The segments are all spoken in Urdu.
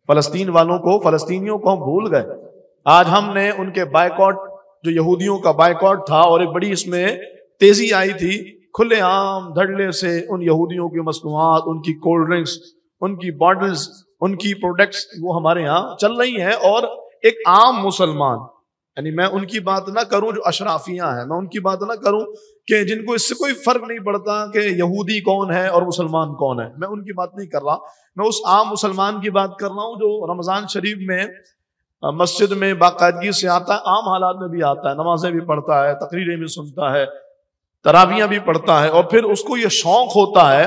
فلسطین والوں کو، فلسطینیوں کو ہم بھول گئے. آج ہم نے ان کے بائیکاٹ، جو یہودیوں کا بائیکاٹ تھا اور ایک بڑی اس میں تیزی آئی تھی، کھلے عام دھڑلے سے ان یہودیوں کی مصنوعات، ان کی کولڈ ڈرنکس، ان کی باٹلز، ان کی پروڈکٹس وہ ہمارے یہاں چل رہی ہیں. اور ایک عام مسلمان، یعنی میں ان کی بات نہ کروں جو اشرافیاں ہیں، میں ان کی بات نہ کروں کہ جن کو اس سے کوئی فرق نہیں پڑتا کہ یہودی کون ہے اور مسلمان کون ہے، میں ان کی بات نہیں کر رہا. میں اس عام مسلمان کی بات کر رہا ہوں جو رمضان شریف میں مسجد میں باقاعدگی سے آتا ہے، عام حالات میں بھی آتا ہے، نمازیں بھی پڑھتا ہے، تقریریں بھی سنتا ہے، تراویحیں بھی پڑھتا ہے، اور پھر اس کو یہ شوق ہوتا ہے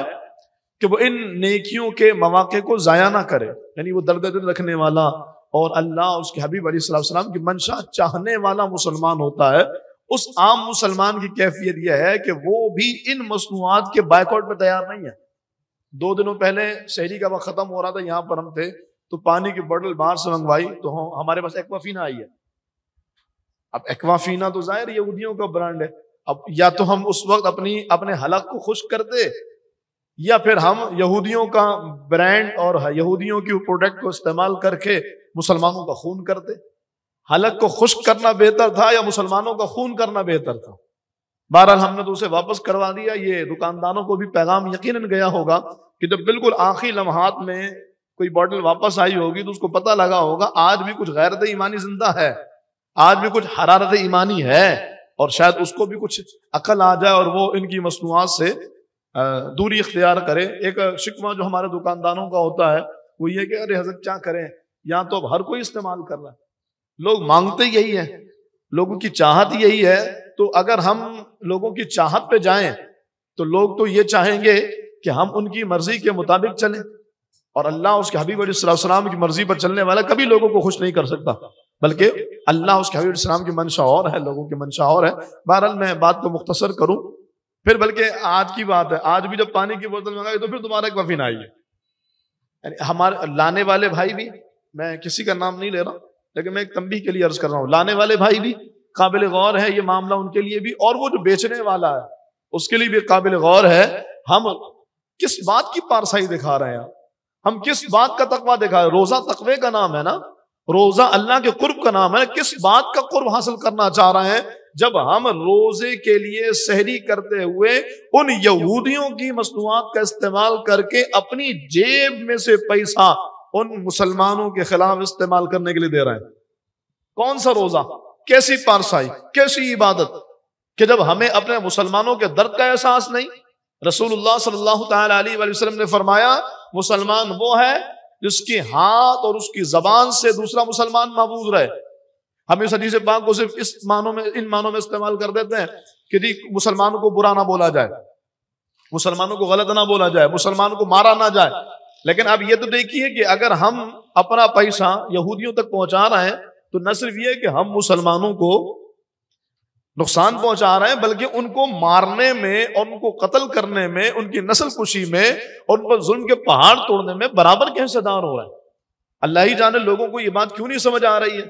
کہ وہ ان نیکیوں کے مواقع کو ضائع نہ کرے. یعنی وہ درد دل رکھنے والا اور اللہ اس کے حبیب علیہ السلام کی منشا چاہنے والا مسلمان ہوتا ہے. اس عام مسلمان کی کیفیت یہ ہے کہ وہ بھی ان مصنوعات کے بائیکاٹ پہ تیار نہیں ہے. 2 دنوں پہلے شہری کا وقت ختم ہو رہا تھا، یہاں پر ہم تھے تو پانی کی بوتل باہر سے منگوائی تو ہمارے پاس ایکوافینا آئی ہے. اب ایکوافینا تو ظاہر یہودیوں کا برانڈ ہے. اب یا تو ہم اس وقت اپنے حلق کو خشک کرتے، یا پھر ہم یہودیوں کا برانڈ اور یہودیوں کی پروڈکٹ کو استعمال کر کے مسلمانوں کا خون کرتے. حلق کو خشک کرنا بہتر تھا یا مسلمانوں کا خون کرنا بہتر تھا؟ بہرحال ہم نے تو اسے واپس کروا دیا. یہ دکانداروں کو بھی پیغام یقیناً گیا ہوگا کہ جب بالکل آخری لمحات میں کوئی بوتل واپس آئی ہوگی تو اس کو پتہ لگا ہوگا آج بھی کچھ غیرت ایمانی زندہ ہے، آج بھی کچھ حرارت ایمانی ہے، اور شاید اس کو بھی کچھ عقل آ جائے اور وہ ان کی مصنوعات سے دوری اختیار کرے. ایک شکوہ جو ہمارے دکانداروں کا ہوتا ہے وہ یہ کہ ارے حضرت کیا کریں، یہاں تو اب ہر کوئی استعمال کر رہا ہے، لوگ مانگتے یہی ہے، لوگوں کی چاہت یہی ہے. تو اگر ہم لوگوں کی چاہت پہ جائیں تو لوگ تو یہ چاہیں گے کہ ہم ان کی مرضی کے مطابق چلیں، اور اللہ اس کے حبیب علیہ السلام کی مرضی پر چلنے والا کبھی لوگوں کو خوش نہیں کر سکتا، بلکہ اللہ اس کے حبیب علیہ السلام کی منشا اور ہے، لوگوں کی منشا اور ہے. بہرحال میں بات کو مختصر کروں پھر، بلکہ آج کی بات ہے، آج بھی جب پانی کی بوتل منگائی تو پھر دوبارہ ایک وفین آئی ہے. یعنی ہمارے لانے والے بھائی بھی، میں کسی کا نام نہیں لے رہا لیکن میں ایک تنبیہ کے لیے عرض کر رہا ہوں، لانے والے بھائی بھی قابل غور ہے یہ معاملہ ان کے لیے بھی، اور وہ جو بیچنے والا ہے اس کے لیے بھی قابل غور ہے. ہم کس بات کی پارسائی دکھا رہے ہیں، ہم کس بات کا تقوی دکھا رہے ہیں؟ روزہ تقوی کا نام ہے نا، روزہ اللہ کے قرب کا نام ہے. کس بات کا قرب حاصل کرنا چاہ رہے ہیں جب ہم روزے کے لیے سحری کرتے ہوئے ان یہودیوں کی مصنوعات کا استعمال کر کے اپنی جیب میں سے پیسہ ان مسلمانوں کے خلاف استعمال کرنے کے لیے دے رہے ہیں؟ کون سا روزہ، کیسی پارسائی، کیسی عبادت کہ جب ہمیں اپنے مسلمانوں کے درد کا احساس نہیں. رسول اللہ صلی اللہ تعالی علیہ وآلہ وسلم نے فرمایا مسلمان وہ ہے جس کی ہاتھ اور اس کی زبان سے دوسرا مسلمان محفوظ رہے. ہم اس حدیث پاک کو صرف ان معنوں میں استعمال کر دیتے ہیں کہ جی مسلمانوں کو برا نہ بولا جائے، مسلمانوں کو غلط نہ بولا جائے، مسلمانوں کو مارا نہ جائے. لیکن اب یہ تو دیکھیے کہ اگر ہم اپنا پیسہ یہودیوں تک پہنچا رہے ہیں تو نہ صرف یہ کہ ہم مسلمانوں کو نقصان پہنچا رہے ہیں بلکہ ان کو مارنے میں اور ان کو قتل کرنے میں، ان کی نسل کشی میں اور ان پر ظلم کے پہاڑ توڑنے میں برابر کے حصے دار ہو رہے ہیں. اللہ ہی جانے لوگوں کو یہ بات کیوں نہیں سمجھ آ رہی ہے.